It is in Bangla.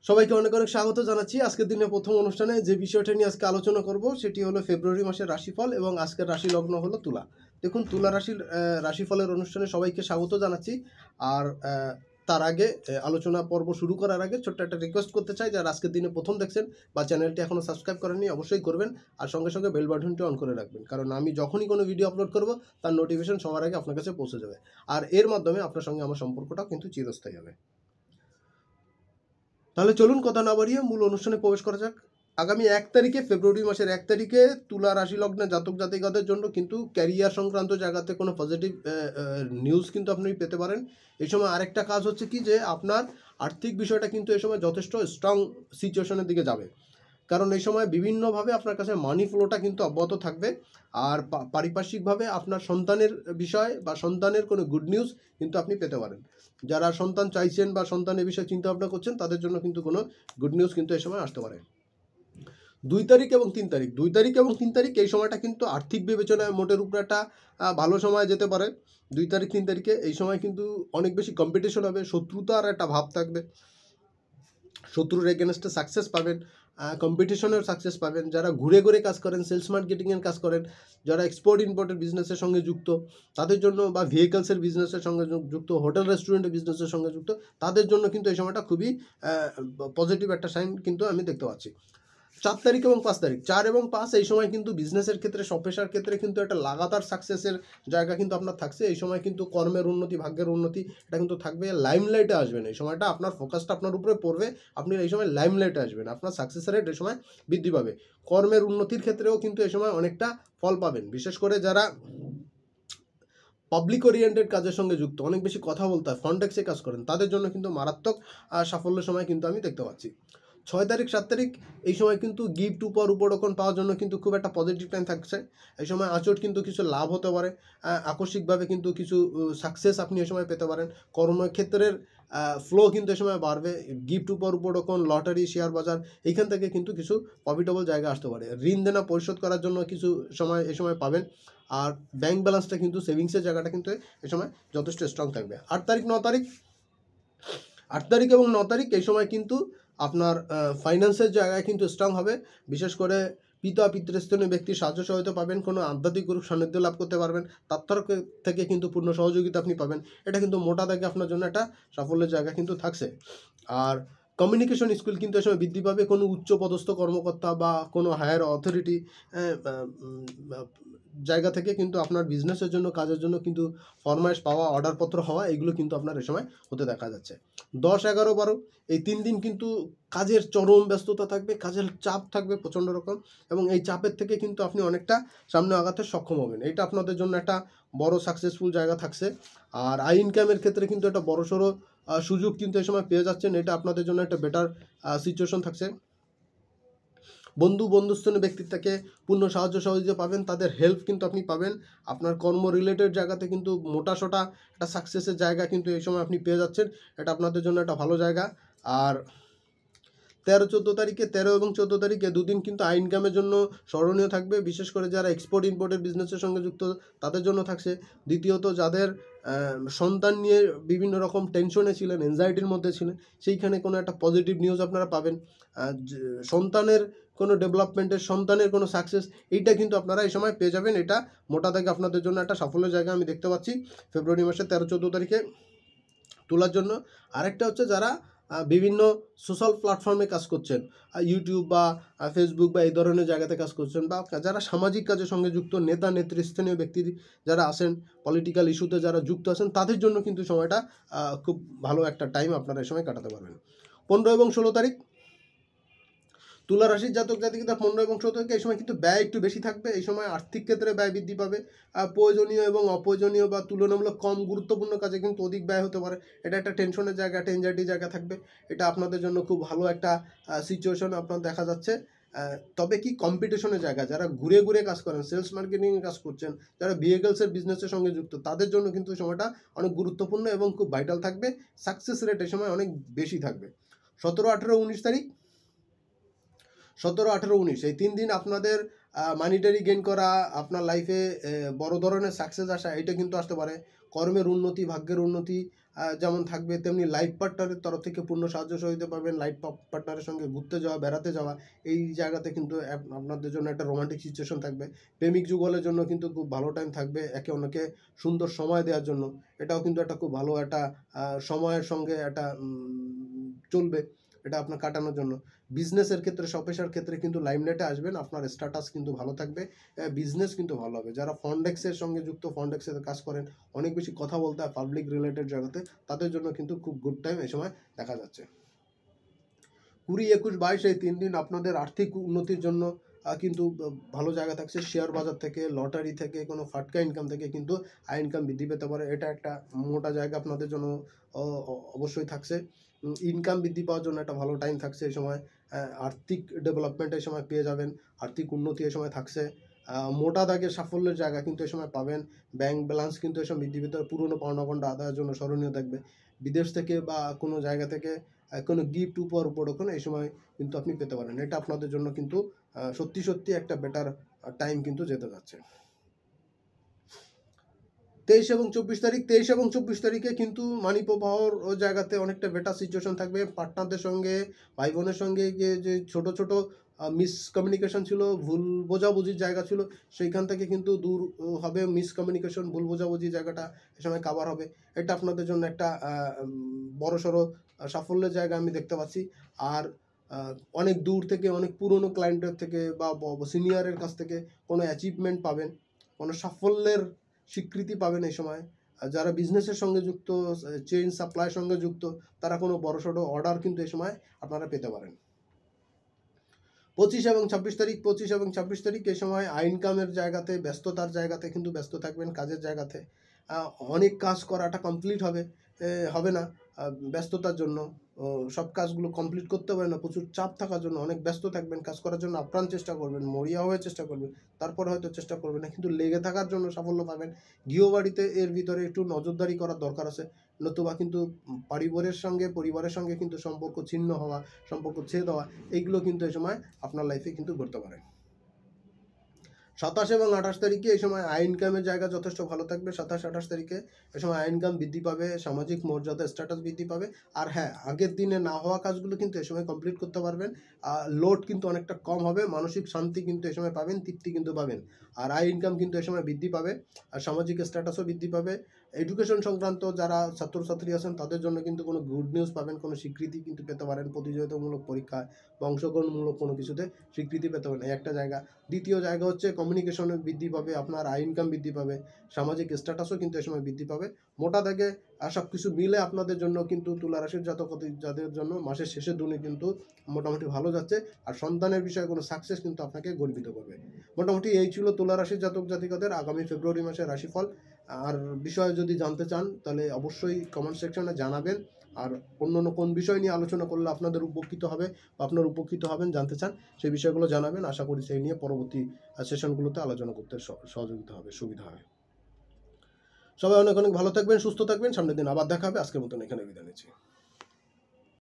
সবাইকে অনেক অনেক স্বাগত জানাচ্ছি আজকের দিনে প্রথম অনুষ্ঠানে। যে বিষয়টা নিয়ে আজকে আলোচনা করব সেটি হলো ফেব্রুয়ারি মাসের রাশিফল এবং আজকের রাশি লগ্ন হলো তুলা। দেখুন, তুলা রাশির রাশিফলের অনুষ্ঠানে সবাইকে স্বাগত জানাচ্ছি। আর তার আগে আলোচনা পর্ব শুরু করার আগে ছোট্ট একটা রিকোয়েস্ট করতে চাই, যারা আজকের দিনে প্রথম দেখছেন বা চ্যানেলটি এখনও সাবস্ক্রাইব করেননি অবশ্যই করবেন, আর সঙ্গে সঙ্গে বেল বাটনটি অন করে রাখবেন, কারণ আমি যখনই কোনো ভিডিও আপলোড করব তার নোটিফিকেশন সবার আগে আপনার কাছে পৌঁছে যাবে, আর এর মাধ্যমে আপনার সঙ্গে আমার সম্পর্কটাও কিন্তু চিরস্থায়ী হবে। তাহলে চলুন কথা না বাড়িয়ে মূল অনুষ্ঠানে প্রবেশ করা যাক। আগামী 1 তারিখে, ফেব্রুয়ারি মাসের 1 তারিখে তুলা রাশি লগ্নে জাতক জাতিকাদের জন্য কিন্তু ক্যারিয়ার সংক্রান্ত জায়গাতে কোনো পজিটিভ নিউজ কিন্তু আপনি পেতে পারেন। এই সময় আরেকটা কাজ হচ্ছে কি, যে আপনার আর্থিক বিষয়টা কিন্তু এই সময় যথেষ্ট স্ট্রং সিচুয়েশনের দিকে যাবে, কারণ এই সময় বিভিন্নভাবে আপনার কাছে মানি ফ্লোটা কিন্তু অব্যাহত থাকবে। আর পারিপার্শ্বিকভাবে আপনার সন্তানের বিষয় বা সন্তানের কোনো গুড নিউজ কিন্তু আপনি পেতে পারেন। যারা সন্তান চাইছেন বা সন্তানের বিষয়ে চিন্তা ভাবনা করছেন তাদের জন্য কিন্তু কোনো গুড নিউজ কিন্তু এই সময় আসতে পারে। 2 তারিখ এবং 3 তারিখ, 2 তারিখ এবং 3 তারিখ এই সময়টা কিন্তু আর্থিক বিবেচনায় মোটের উপরে একটা ভালো সময় যেতে পারে। 2 তারিখ 3 তারিখে এই সময় কিন্তু অনেক বেশি কম্পিটিশন হবে, শত্রুতার একটা ভাব থাকবে, শত্রুর এগেনস্টে সাকসেস পাবেন, কম্পিটিশনের সাকসেস পাবেন। যারা ঘুরে ঘুরে কাজ করেন, সেলস মার্কেটিংয়ের কাজ করেন, যারা এক্সপোর্ট ইম্পোর্টের বিজনেসের সঙ্গে যুক্ত তাদের জন্য, বা ভেহিকলসের বিজনেসের সঙ্গে যুক্ত, হোটেল রেস্টুরেন্টের বিজনেসের সঙ্গে যুক্ত, তাদের জন্য কিন্তু এই সময়টা খুবই পজিটিভ একটা সাইন কিন্তু আমি দেখতে পাচ্ছি। 4 তারিখ এবং 5 তারিখ, 4 এবং 5 এই সময় কিন্তু বিজনেসের ক্ষেত্রে, সপেশার ক্ষেত্রে কিন্তু একটা লাগাতার সাকসেসের জায়গা কিন্তু আপনার থাকছে। এই সময় কিন্তু কর্মের উন্নতি, ভাগ্যের উন্নতি এটা কিন্তু থাকবে। লাইমলাইটে আসবেন এই সময়টা, আপনার ফোকাসটা আপনার উপরে পড়বে, আপনি এই সময় লাইমলাইটে আসবেন, আপনার সাকসেসের রেট এই সময় বৃদ্ধি পাবে। কর্মের উন্নতির ক্ষেত্রেও কিন্তু এই সময় অনেকটা ফল পাবেন, বিশেষ করে যারা পাবলিক ওরিয়েন্টেড কাজের সঙ্গে যুক্ত, অনেক বেশি কথা বলতে হয়, ফ্রন্টেক্সে কাজ করেন, তাদের জন্য কিন্তু মারাত্মক সাফল্যের সময় কিন্তু আমি দেখতে পাচ্ছি। 6 তারিখ 7 তারিখ এই সময় কিন্তু গিফট উপরোকন পাওয়ার জন্য কিন্তু খুব একটা পজিটিভ টাইম থাকছে। এই সময় আঁচট কিন্তু কিছু লাভ হতে পারে, আকস্মিকভাবে কিন্তু কিছু সাকসেস আপনি এই সময় পেতে পারেন। কর্মক্ষেত্রের ফ্লো কিন্তু এই সময় বাড়বে। গিফট উপরোকন, লটারি, শেয়ার বাজার, এইখান থেকে কিন্তু কিছু প্রফিটেবল জায়গা আসতে পারে। ঋণ দেনা পরিশোধ করার জন্য কিছু সময় এই সময় পাবেন। আর ব্যাংক ব্যালেন্সটা কিন্তু, সেভিংসের জায়গাটা কিন্তু এই সময় যথেষ্ট স্ট্রং থাকবে। 8 তারিখ 9 তারিখ, 8 তারিখ এবং 9 তারিখ এই সময় কিন্তু আপনার ফাইন্যান্সের জায়গায় কিন্তু স্ট্রং হবে। বিশেষ করে পিতা পিতৃস্থানীয় ব্যক্তির সাহায্য সহায়তা পাবেন, কোনো আধ্যাত্মিক গুরুর সান্নিধ্য লাভ করতে পারবেন, তার তরফ থেকে কিন্তু পূর্ণ সহযোগিতা আপনি পাবেন। এটা কিন্তু মোটা দাগে আপনার জন্য একটা সাফল্যের জায়গা কিন্তু থাকছে। আর কমিউনিকেশন স্কিল কিন্তু এই সময় বৃদ্ধি পাবে। কোনো উচ্চপদস্থ কর্মকর্তা বা কোনো হায়ার অথরিটি জায়গা থেকে কিন্তু আপনার বিজনেসের জন্য, কাজের জন্য কিন্তু ফরমাইশ পাওয়া, অর্ডারপত্র হওয়া, এগুলো কিন্তু আপনার এই সময় হতে দেখা যাচ্ছে। 10, 11, 12 এই 3 দিন কিন্তু কাজের চরম ব্যস্ততা থাকবে, কাজের চাপ থাকবে প্রচণ্ড রকম, এবং এই চাপের থেকে কিন্তু আপনি অনেকটা সামনে আগাতে সক্ষম হবেন। এটা আপনাদের জন্য একটা বড় সাকসেসফুল জায়গা থাকছে। আর আই ইনকামের ক্ষেত্রে কিন্তু একটা বড়সড় সুযোগ কিন্তু এই সময় পেয়ে যাচ্ছেন, এটা আপনাদের জন্য একটা বেটার সিচুয়েশন থাকছে। বন্ধুস্থানীয় ব্যক্তির থেকে পূর্ণ সাহায্য সহযোগিতা পাবেন, তাদের হেল্প কিন্তু আপনি পাবেন। আপনার কর্ম রিলেটেড জায়গাতে কিন্তু মোটাসোটা একটা সাকসেসের জায়গা কিন্তু এই সময় আপনি পেয়ে যাচ্ছেন, এটা আপনাদের জন্য একটা ভালো জায়গা। আর 13-14 তারিখে, 13 এবং 14 তারিখে দুদিন কিন্তু আই ইনকামের জন্য স্মরণীয় থাকবে, বিশেষ করে যারা এক্সপোর্ট ইম্পোর্টের বিজনেসের সঙ্গে যুক্ত তাদের জন্য থাকছে। দ্বিতীয়ত, যাদের সন্তান নিয়ে বিভিন্ন রকম টেনশনে ছিলেন, এনজাইটির মধ্যে ছিলেন, সেইখানে কোনো একটা পজিটিভ নিউজ আপনারা পাবেন। সন্তানের কোনো ডেভেলপমেন্টের, সন্তানের কোনো সাকসেস, এইটা কিন্তু আপনারা এই সময় পেয়ে যাবেন। এটা মোটা দাগে আপনাদের জন্য একটা সাফল্যের জায়গা আমি দেখতে পাচ্ছি ফেব্রুয়ারি মাসের 13-14 তারিখে তোলার জন্য। আরেকটা হচ্ছে, যারা বিভিন্ন সোশ্যাল প্ল্যাটফর্মে কাজ করছেন, ইউটিউব বা ফেসবুক বা এই ধরনের জায়গাতে কাজ করছেন, বা যারা সামাজিক কাজের সঙ্গে যুক্ত, নেতা নেতৃস্থানীয় ব্যক্তি যারা আছেন, পলিটিক্যাল ইস্যুতে যারা যুক্ত আছেন, তাদের জন্য কিন্তু সময়টা খুব ভালো একটা টাইম আপনারা এই সময় কাটাতে পারবেন। 15 এবং 16 তারিখ তুলা রাশির জাতক জাতিকাদের 15 এবং 16 তারিখে এই সময় কিন্তু ব্যয় একটু বেশি থাকবে। এই সময় আর্থিক ক্ষেত্রে ব্যয় বৃদ্ধি পাবে। প্রয়োজনীয় এবং অপ্রয়োজনীয় বা তুলনামূলক কম গুরুত্বপূর্ণ কাজে কিন্তু অধিক ব্যয় হতে পারে। এটা একটা টেনশনের জায়গা, একটা এনজাইটির জায়গা থাকবে। এটা আপনাদের জন্য খুব ভালো একটা সিচুয়েশন আপনার দেখা যাচ্ছে। তবে কি, কম্পিটিশনের জায়গা, যারা ঘুরে ঘুরে কাজ করেন, সেলস মার্কেটিংয়ে কাজ করছেন, যারা ভেহিকলসের বিজনেসের সঙ্গে যুক্ত, তাদের জন্য কিন্তু সময়টা অনেক গুরুত্বপূর্ণ এবং খুব ভাইটাল থাকবে। সাকসেস রেট এই সময় অনেক বেশি থাকবে। 17, 18, 19 তারিখ, 17, 18, 19 এই 3 দিন আপনাদের মানিটারি গেইন করা, আপনার লাইফে বড় ধরনের সাকসেস আসা, এটা কিন্তু আসতে পারে। কর্মের উন্নতি, ভাগ্যের উন্নতি, যেমন থাকবে, তেমনি লাইফ পার্টনারের তরফ থেকে পূর্ণ সাহায্য সহযোগিতা পাবেন। লাইফ পার্টনারের সঙ্গে ঘুরতে যাওয়া, বেড়াতে যাওয়া, এই জায়গাতে কিন্তু আপনাদের জন্য একটা রোমান্টিক সিচুয়েশন থাকবে। প্রেমিক যুগলের জন্য কিন্তু খুব ভালো টাইম থাকবে, একে অন্যকে সুন্দর সময় দেওয়ার জন্য। এটাও কিন্তু একটা খুব ভালো একটা সময়ের সঙ্গে একটা চলবে, এটা আপনার কাটানোর জন্য। বিজনেসের ক্ষেত্রে, স্বপেশার ক্ষেত্রে কিন্তু লাইমলাইটে আসবেন, আপনার স্ট্যাটাস কিন্তু ভালো থাকবে, বিজনেস কিন্তু ভালো হবে। যারা ফন্ডেক্সের সঙ্গে যুক্ত, ফন্ডেক্সের কাজ করেন, অনেক বেশি কথা বলতে হয় পাবলিক রিলেটেড জগতে, তাদের জন্য কিন্তু খুব গুড টাইম এই সময় দেখা যাচ্ছে। 20, 21, 22 এই 3 দিন আপনাদের আর্থিক উন্নতির জন্য কিন্তু ভালো জায়গা থাকছে। শেয়ার বাজার থেকে, লটারি থেকে, কোনো ফাটকা ইনকাম থেকে কিন্তু আয় ইনকাম বৃদ্ধি পেতে পারে। এটা একটা মোটা জায়গা আপনাদের জন্য অবশ্যই থাকছে। ইনকাম বৃদ্ধি পাওয়ার জন্য একটা ভালো টাইম থাকছে এই সময়। আর্থিক ডেভেলপমেন্ট এই সময় পেয়ে যাবেন, আর্থিক উন্নতি এই সময় থাকছে। মোটা দাগের সাফল্যের জায়গা কিন্তু এই সময় পাবেন। ব্যাংক ব্যালেন্স কিন্তু এই সময় বৃদ্ধি পেতে পারে, পুরনো পাওনা আদায়ের জন্য স্মরণীয় থাকবে। বিদেশ থেকে বা কোনো জায়গা থেকে কোনো গিফট, উপহার এই সময় কিন্তু আপনি পেতে পারেন। এটা আপনাদের জন্য কিন্তু সত্যি একটা বেটার টাইম কিন্তু যেতে যাচ্ছে। 23 এবং 24 তারিখ, 23 এবং 24 তারিখে কিন্তু মানি প্রবাহর জায়গাতে অনেকটা বেটার সিচুয়েশন থাকবে। পার্টনারদের সঙ্গে, ভাই বোনের সঙ্গে যে ছোট ছোট মিসকমিউনিকেশন ছিল, ভুল বোঝাবুঝির জায়গা ছিল, সেইখান থেকে কিন্তু দূর হবে। মিসকমিউনিকেশন, ভুল বোঝাবুঝির জায়গাটা এ সময় কাভার হবে। এটা আপনাদের জন্য একটা বড়সড় সাফল্যের জায়গা আমি দেখতে পাচ্ছি। আর অনেক দূর থেকে, অনেক পুরনো ক্লায়েন্টের থেকে বা সিনিয়রের কাছ থেকে কোনো অ্যাচিভমেন্ট পাবেন, কোনো সাফল্যের স্বীকৃতি পাবেন এই সময়। যারা বিজনেসের সঙ্গে যুক্ত, চেইন সাপ্লাইয়ের সঙ্গে যুক্ত, তারা কোনো বড়সড় অর্ডার কিন্তু এই সময় আপনারা পেতে পারেন। 25 এবং 26 তারিখ, 25 এবং 26 তারিখ এই সময় আয় ইনকামের জায়গাতে, ব্যস্ততার জায়গাতে কিন্তু ব্যস্ত থাকবেন, কাজের জায়গাতে। অনেক কাজ করাটা কমপ্লিট হবে না ব্যস্ততার জন্য। সব কাজগুলো কমপ্লিট করতে পারে না, প্রচুর চাপ থাকার জন্য অনেক ব্যস্ত থাকবেন। কাজ করার জন্য আপ্রাণ চেষ্টা করবেন, মরিয়া হয়ে চেষ্টা করবেন, তারপর হয়তো চেষ্টা করবেন না, কিন্তু লেগে থাকার জন্য সাফল্য পাবেন। গৃহবাড়িতে এর ভিতরে একটু নজরদারি করার দরকার আছে, নতুবা কিন্তু পরিবারের সঙ্গে কিন্তু সম্পর্ক ছিন্ন হওয়া, সম্পর্ক ছেদ হওয়া, এইগুলো কিন্তু এই সময় আপনার লাইফে কিন্তু ঘটতে পারে। 27 এবং 28 তারিখে এই সময় আয় ইনকামের জায়গা যথেষ্ট ভালো থাকবে। 27, 28 তারিখে এই সময় আয় ইনকাম বৃদ্ধি পাবে, সামাজিক মর্যাদা, স্ট্যাটাস বৃদ্ধি পাবে। আর হ্যাঁ, আগের দিনে না হওয়া কাজগুলো কিন্তু এই সময় কমপ্লিট করতে পারবেন। লোড কিন্তু অনেকটা কম হবে, মানসিক শান্তি কিন্তু এই সময় পাবেন, তৃপ্তি কিন্তু পাবেন। আর আয় ইনকাম কিন্তু এই সময় বৃদ্ধি পাবে, আর সামাজিক স্ট্যাটাসও বৃদ্ধি পাবে। এডুকেশন সংক্রান্ত যারা ছাত্রছাত্রী আছেন, তাদের জন্য কিন্তু কোনো গুড নিউজ পাবেন, কোনো স্বীকৃতি কিন্তু পেতে পারেন। প্রতিযোগিতামূলক পরীক্ষায় বা অংশগ্রহণমূলক কোনো কিছুতে স্বীকৃতি পেতে পারেন, এই একটা জায়গা। দ্বিতীয় জায়গা হচ্ছে কমিউনিকেশনে বৃদ্ধি পাবে, আপনার আয় ইনকাম বৃদ্ধি পাবে, সামাজিক স্ট্যাটাসও কিন্তু এ সময় বৃদ্ধি পাবে। মোটা দাগে সব কিছু মিলে আপনাদের জন্য কিন্তু তুলা রাশির যাদের জন্য মাসের শেষের দিনে কিন্তু মোটামুটি ভালো যাচ্ছে। আর সন্তানের বিষয়ে কোনো সাকসেস কিন্তু আপনাকে গর্বিত করবে। মোটামুটি এই ছিল তুলা রাশির জাতক জাতিকাদের আগামী ফেব্রুয়ারি মাসের রাশিফল। আর বিষয়ে যদি জানতে চান তাহলে অবশ্যই কমেন্ট সেকশনে জানাবেন। আর অন্য কোন বিষয় নিয়ে আলোচনা করলে আপনাদের উপকৃত হবে বা আপনার উপকৃত হবেন জানতে চান, সেই বিষয়গুলো জানাবেন। আশা করি সেই নিয়ে পরবর্তী সেশনগুলোতে আলোচনা করতে সহযোগিতা হবে, সুবিধা হবে। সবাই অনেক ভালো থাকবেন, সুস্থ থাকবেন। সামনের দিন আবার দেখা হবে। আজকের মতন এখানে বিদায় নিচ্ছি।